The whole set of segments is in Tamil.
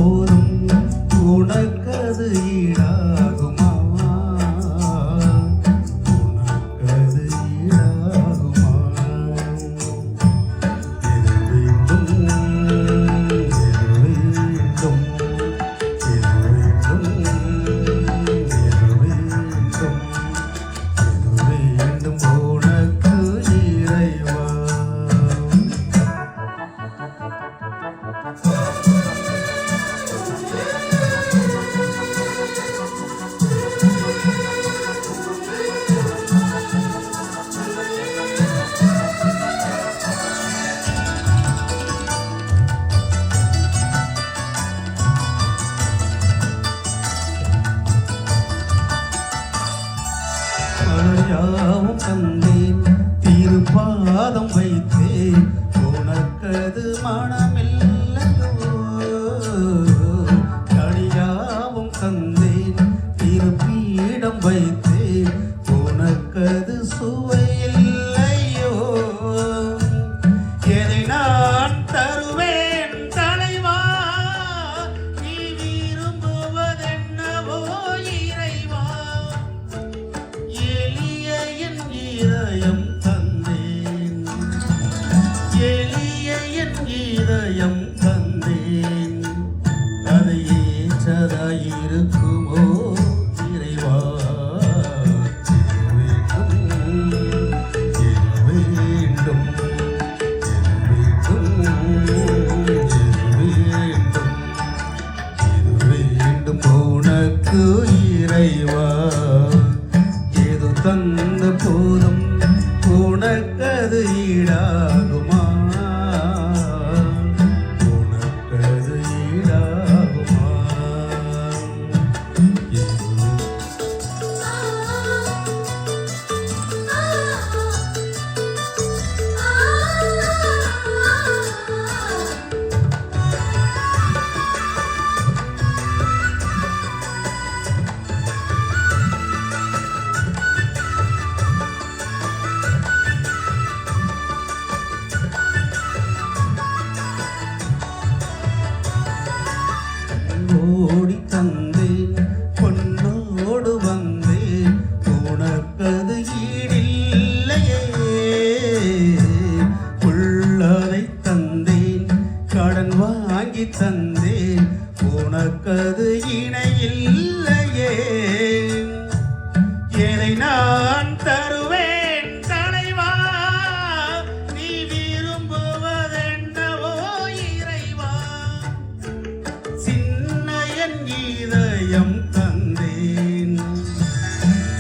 போதும் உனக்கது ஈடாகுமா? உனக்கது ஈடாகுமா? எது வேண்டும் எது வேண்டும் எது வேண்டும் எது வேண்டும் எது வேண்டும் உனக்கு இறைவா? யாவும் தந்தேன் திருப்பாதம் வைத்தேன் உனக்கது மனமில்லையோ? கனியாவும் தந்தேன் திருப்பீடம் வைத்தேன் உனக்கது சுவையில்லையோ? எதை நான் தருவேன் தலைவா, நீ விரும்புவதென்னவோ இறைவா? இதயம் தந்தேன், எளிய என் இதயம் தந்தேன், அதை ஏற்றதாயிருக்குமோ இறைவா? வேண்டும் வேண்டும் உனக்கு இறைவா? ஏது தந்த போதும் உனக்கது ஈடாகுமா? உனக்கது ஈடாகுமா? ஓடி தந்தேன் பொன்னோடு வந்தேன் உனக்கது ஈடில்லையே. உள்ளதை தந்தேன் கடன் வாங்கி தந்தேன் உனக்கது இணையில்லையே. எதை நான் தருவேன் தலைவா, நீ விரும்புவதென்னவோ இறைவா? இதயம் தந்தேன்,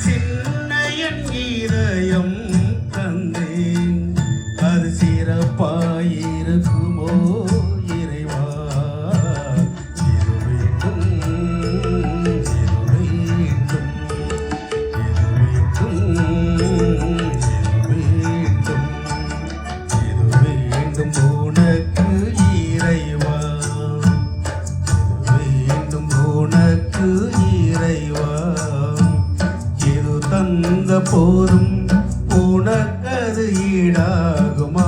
சின்ன என் இதயம் தந்தேன், அது சிறப்பாயிருக்குமோ இறைவா? இது வேண்டும் இது வேண்டும் இது வேண்டும் இது வேண்டும் உனக்கு இறைவா? உனக்கு இறைவா? எது தந்த போதும் உனக்கது ஈடாகுமா?